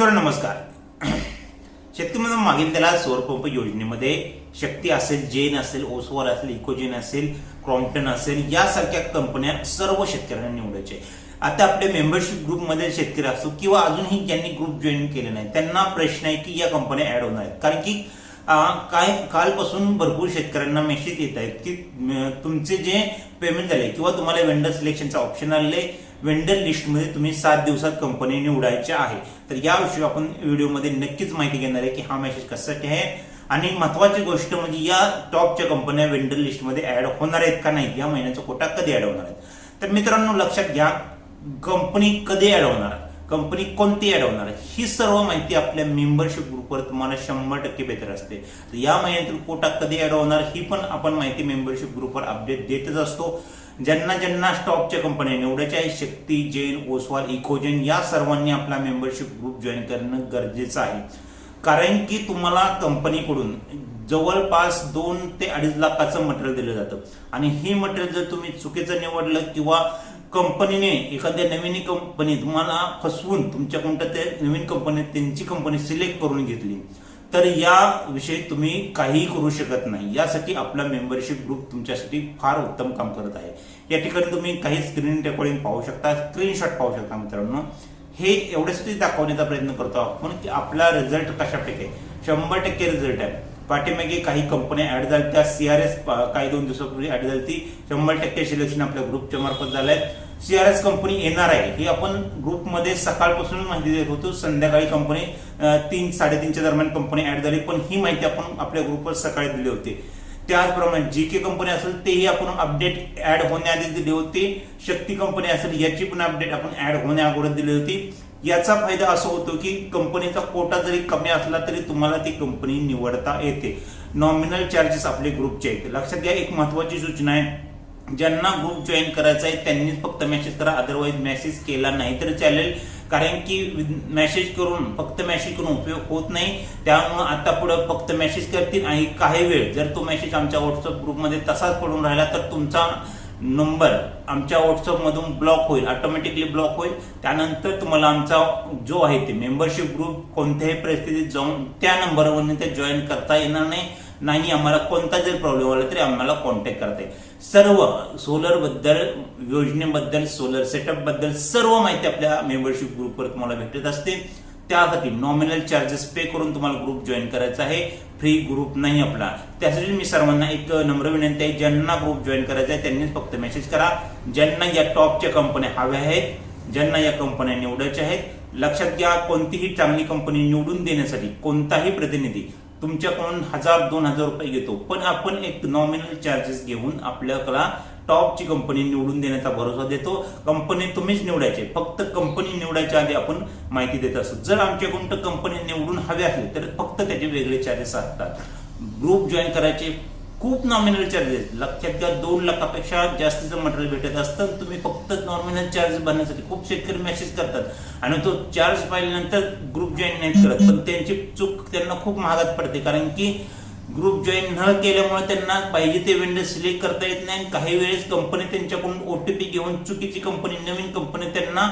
नमस्कार. शेतकरी मागील त्याला सौर पंप योजनेमध्ये शक्ती असेल, जेन असेल, ओसवाल असेल, इकोजेन असेल, क्रॉम्प्टन असेल यासारख्या कंपन्या सर्व शेतकऱ्यांना निवडायचे. आता आपल्या मेंबरशिप ग्रुपमध्ये शेतकरी असो किंवा अजूनही ज्यांनी ग्रुप जॉईन केले नाही त्यांना प्रश्न आहे की या कंपन्या ऍड होणार आहेत. कारण की कालपासून भरपूर शेतकऱ्यांना मेसेज येत आहेत की तुमचे जे पेमेंट झाले किंवा तुम्हाला वेंडर सिलेक्शनचा ऑप्शन आले, वेंडर लिस्टमध्ये तुम्ही 7 दिवसात कंपनी निवडायच्या आहे. तर याविषयी आपण व्हिडिओमध्ये नक्कीच माहिती घेणार आहे की हा मेसेज कशासाठी आहे आणि महत्वाची गोष्ट म्हणजे या टॉपच्या कंपन्या वेंडर लिस्टमध्ये ऍड होणार आहेत का नाही, या महिन्याचा कोटा कधी ऍड होणार आहेत. तर मित्रांनो लक्षात घ्या, कंपनी कधी ऍड होणार, कंपनी कोणती ऍड होणार ही सर्व माहिती आपल्या मेंबरशिप ग्रुपवर तुम्हाला 100% भेटत असते. या महिन्यातील कोटा कधी ऍड होणार ही पण आपण माहिती मेंबरशिप ग्रुपवर अपडेट देतच असतो. ज्यांना ज्यांना स्टॉकच्या कंपन्या निवडायच्या आहे, शक्ती, जेन, ओसवाल, इकोजेन या सर्वांनी आपला मेंबरशिप ग्रुप जॉईन करणं गरजेचं आहे. कारण की तुम्हाला कंपनीकडून जवळपास 2 ते 2.5 लाखाचं मटेरियल दिलं जातं आणि हे मटेरियल जर तुम्ही चुकीचं निवडलं किंवा कंपनीने एखाद्या नवीन कंपनी तुम्हाला फसवून तुमच्याकडून ते नवीन कंपनी त्यांची कंपनी सिलेक्ट करून घेतली तर या विषयी तुम्ही काहीही करू शकत नाही. यासाठी आपला मेंबरशिप ग्रुप तुमच्यासाठी फार उत्तम काम करत आहे. या ठिकाणी तुम्ही काही स्क्रीन रेकॉर्डिंग पाहू शकता, स्क्रीनशॉट पाहू शकता. मित्रांनो हे एवढ्यासाठी दाखवण्याचा प्रयत्न करतो आपण की आपला रिझल्ट कशापैकी 100% रिझल्ट आहे. पाठीमागे काही कंपन्या ऍड झाल्या, त्या सीआरएस काही 2 दिवसापूर्वी ऍड झाली, ती 100% सिलेक्शन आपल्या ग्रुपच्या मार्फत झालंय. सीआरएस कंपनी येणार आहे ही आपण ग्रुपमध्ये सकाळपासून माहिती देत होतो. संध्याकाळी कंपनी 3-3:30च्या दरम्यान कंपनी ऍड झाली, पण ही माहिती आपण आपल्या ग्रुपवर सकाळी दिली होती. त्याचप्रमाणे जीके कंपनी असेल तेही आपण अपडेट ऍड होण्याआधी दिली होती. शक्ती कंपनी असेल याची पण अपडेट आपण ऍड होण्या अगोदर दिली होती. याचा फायदा असा होतो की कंपनीचा कोटा जरी कमी असला तरी तुम्हाला ती कंपनी निवडता येते. नॉमिनल चार्जेस आपले ग्रुपचे आहेत. लक्षात घ्या, एक महत्वाची सूचना आहे, ज्यांना ग्रुप जॉईन करायचा आहे त्यांनीच फक्त मेसेज करा, अदरवाईज मेसेज केला नाही तर चालेल. कारण की फक्त मेसेज करून उपयोग होत नाही. त्यामुळे आता पुढे फक्त मेसेज करतील आणि काही वेळ जर तो मेसेज आमच्या व्हॉट्सअप ग्रुपमध्ये तसाच पडून राहिला तर तुमचा नंबर आमच्या व्हॉट्सअप मधून ब्लॉक होईल, ऑटोमॅटिकली ब्लॉक होईल. त्यानंतर तुम्हाला आमचा जो आहे ते मेंबरशिप ग्रुप कोणत्याही परिस्थितीत जाऊन त्या नंबरवरून ते जॉईन करता येणार नाही. आम्हाला कोणता जर प्रॉब्लेम आला तरी आम्हाला कॉन्टॅक्ट करता येईल. सर्व सोलर बद्दल, योजनेबद्दल, सोलर सेटअप बद्दल सर्व माहिती आपल्या मेंबरशिप ग्रुपवर तुम्हाला भेटत असते. त्यासाठी नॉमिनल चार्जेस पे करून तुम्हाला ग्रुप जॉईन करायचा आहे, फ्री ग्रुप नाही आपला. त्यासाठी मी सर्वांना एक नम्र विनंती आहे, ज्यांना ग्रुप जॉईन करायचा आहे त्यांनीच फक्त मेसेज करा. ज्यांना या टॉपच्या कंपन्या हव्या आहेत, ज्यांना या कंपन्या निवडायच्या आहेत, लक्षात घ्या, कोणतीही चांगली कंपनी निवडून देण्यासाठी कोणताही प्रतिनिधी तुमच्याकडून 1000-2000 रुपये घेतो, पण आपण एक नॉमिनल चार्जेस घेऊन आपल्याला टॉपची कंपनी निवडून देण्याचा भरोसा देतो. कंपनी तुम्हीच निवडायचे, फक्त कंपनी निवडायच्या आधी आपण माहिती देत असतो. जर आमच्याकडून कंपनी निवडून हवी असली तर फक्त त्याचे वेगळे चार्जेस असतात. ग्रुप जॉईन करायचे खूप नॉमिनल चार्जेस, लक्षात घ्या, 2 लाखापेक्षा जास्तीचं मटेरियल भेटत असतं. तुम्ही फक्त नॉमिनल चार्जेस भरण्यासाठी खूप शेतकरी मेसेज करतात आणि तो चार्ज पाहिल्यानंतर ग्रुप जॉईन नाही करत, पण त्यांची चूक त्यांना खूप महागात पडते. कारण की ग्रुप जॉईन न केल्यामुळे त्यांना पाहिजे ते वेंडर सिलेक्ट करता येत नाही. काही वेळेस कंपनी त्यांच्याकडून ओटीपी घेऊन चुकीची कंपनी, नवीन कंपनी त्यांना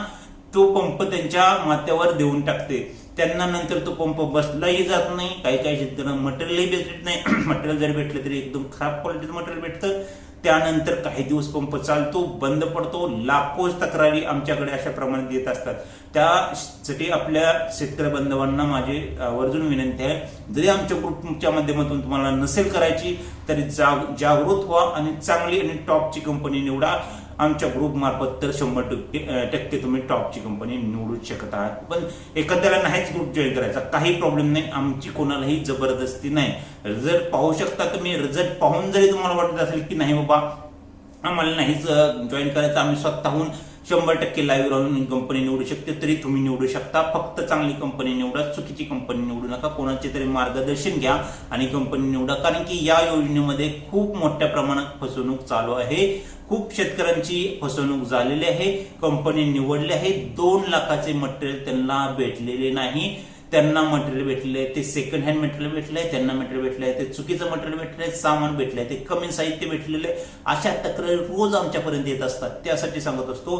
तो पंप त्यांच्या माथ्यावर देऊन टाकते. त्यांना नंतर तो पंप बसलाही जात नाही. काही शेतकऱ्यांना मटेरियलही भेटत नाही. मटेरियल जर भेटलं तरी एकदम खराब क्वालिटीचं मटेरियल भेटतं. त्यानंतर काही दिवस पंप चालतो, बंद पडतो. लाखो तक्रारी आमच्याकडे अशा प्रमाणात येत असतात. त्यासाठी आपल्या शेतकरी बांधवांना माझी आवर्जून विनंती आहे, जरी आमच्या ग्रुपच्या माध्यमातून तुम्हाला नसेल करायची तरी जागृत व्हा आणि चांगली आणि टॉपची कंपनी निवडा. आमच्या ग्रुप मार्फत तर 100% तुम्ही टॉपची कंपनी निवडू शकत आहात. पण एखाद्याला नाहीच ग्रुप जॉईन करायचा, काही प्रॉब्लेम नाही, आमची कोणालाही जबरदस्ती नाही. रिझल्ट पाहू शकता तुम्ही. रिझल्ट पाहून जरी तुम्हाला वाटत असेल की नाही बाबा आम्हाला नाहीच जॉईन करायचं, आम्ही स्वतःहून 100% लाईव्ह राहून कंपनी निवडू शकते, तरी तुम्ही निवडू शकता. फक्त चांगली कंपनी निवडा, चुकीची कंपनी निवडू नका. कोणाचे तरी मार्गदर्शन घ्या आणि कंपनी निवडा. कारण की या योजनेमध्ये खूप मोठ्या प्रमाणात फसवणूक चालू आहे. खूप शेतकऱ्यांची फसवणूक झालेली आहे. कंपनी निवडली आहे, 2 लाखाचे मटेरियल त्यांना भेटलेले नाही. त्यांना मटेरियल भेटले ते सेकंड हँड मटेरियल भेटलंय, त्यांना मटेरियल भेटलंय ते चुकीचं मटेरियल भेटलंय, सामान भेटलंय ते कमी साहित्य भेटलेलं आहे. अशा तक्रारी रोज आमच्यापर्यंत येत असतात. त्यासाठी सांगत असतो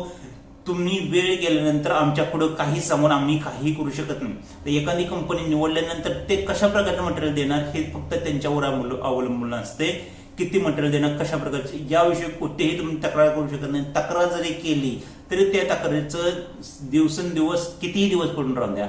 तुम्ही वेळ गेल्यानंतर आमच्या पुढे काही सांगून आम्ही काही करू शकत नाही. तर एखादी कंपनी निवडल्यानंतर ते कशा प्रकारचं मटेरियल देणार हे फक्त त्यांच्यावर अवलंबून असते. किती मटेरियल देणार, कशा प्रकारचे, याविषयी कुठेही तुम्ही तक्रार करू शकत नाही. तक्रार जरी केली तरी त्या तक्रारीचं दिवसेंदिवस कितीही दिवस पडून राहून द्या,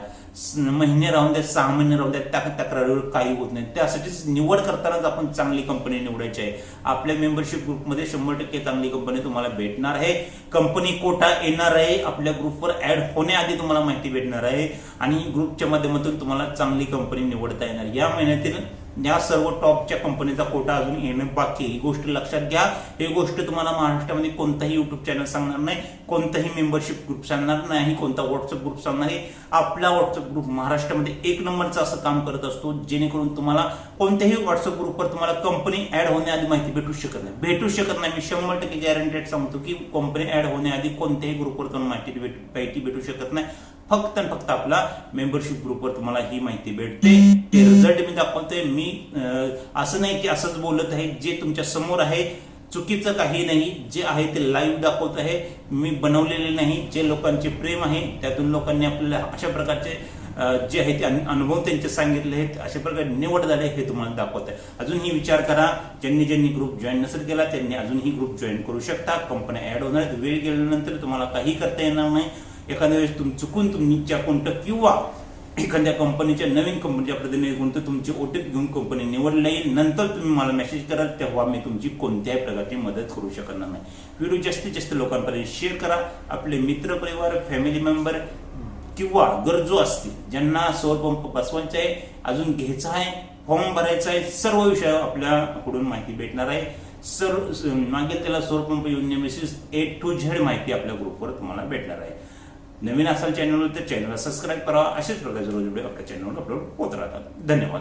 महिने राहून द्या, 6 महिने राहून द्या, त्या तक्रारीवर काही होत नाही. त्यासाठीच निवड करतानाच आपण चांगली कंपनी निवडायची आहे. आपल्या मेंबरशिप ग्रुपमध्ये 100% चांगली कंपनी तुम्हाला भेटणार आहे. कंपनी कोटा येणार आहे, आपल्या ग्रुपवर ऍड होण्याआधी तुम्हाला माहिती भेटणार आहे आणि ग्रुपच्या माध्यमातून तुम्हाला चांगली कंपनी निवडता येणार. या महिन्यातील या सर्व टॉपच्या कंपनीचा कोटा अजून येणं बाकी, ही गोष्ट लक्षात घ्या. ही गोष्ट तुम्हाला महाराष्ट्रामध्ये कोणताही युट्यूब चॅनल सांगणार नाही, कोणताही मेंबरशिप ग्रुप सांगणार नाही, कोणता व्हॉट्सअप ग्रुप सांगणार नाही. आपला व्हॉट्सअप ग्रुप महाराष्ट्रामध्ये 1 नंबरचा असं काम करत असतो, जेणेकरून तुम्हाला कोणत्याही व्हॉट्सअप ग्रुपवर तुम्हाला कंपनी ऍड होण्याआधी माहिती भेटू शकत नाही. मी 100% गॅरंटेड सांगतो की कंपनी ऍड होण्याआधी कोणत्याही ग्रुपवर तुम्हाला माहिती भेटू शकत नाही. फक्त आणि फक्त आपला मेंबरशिप ग्रुपवर तुम्हाला ही माहिती भेटते. ते रिझल्ट मी दाखवतोय. मी असं नाही की असंच बोलत आहे, जे तुमच्या समोर आहे चुकीचं काही नाही, जे आहे ते लाईव्ह दाखवत आहे. मी बनवलेले नाही. जे लोकांचे प्रेम आहे त्यातून लोकांनी आपल्याला अशा प्रकारचे जे आहे ते अनुभव त्यांचे सांगितले आहेत, अशा प्रकारे निवड झाले हे तुम्हाला दाखवत आहे. अजूनही विचार करा. ज्यांनी ग्रुप जॉईन नसेल केला त्यांनी अजूनही ग्रुप जॉईन करू शकता. कंपन्या ऍड होणार, वेळ गेल्यानंतर तुम्हाला काही करता येणार नाही. एखाद्या वेळेस चुकून तुमच्या अकाउंट किंवा एखाद्या कंपनीच्या नवीन कंपनीच्या प्रतिनिधी तुमची ओटीपी घेऊन कंपनी निवडली येईल, नंतर तुम्ही मला मेसेज कराल, तेव्हा मी तुमची कोणत्याही प्रकारची मदत करू शकणार नाही. व्हिडिओ जास्तीत जास्त लोकांपर्यंत शेअर करा. आपले मित्र परिवार, फॅमिली मेंबर किंवा गरजू असतील ज्यांना सौर पंप बसवायचा आहे, अजून घ्यायचा आहे, फॉर्म भरायचा आहे, सर्व विषय आपल्याकडून माहिती भेटणार आहे. मागेल त्याला सौर पंप योजनेविषयी A to Z माहिती आपल्या ग्रुपवर तुम्हाला भेटणार आहे. नवीन असाल चॅनलवर तर चॅनलला सबस्क्राईब करा. अशाच प्रकारचे रोज व्हिडिओ आपल्या चॅनलवर अपलोड होत राहतात. धन्यवाद.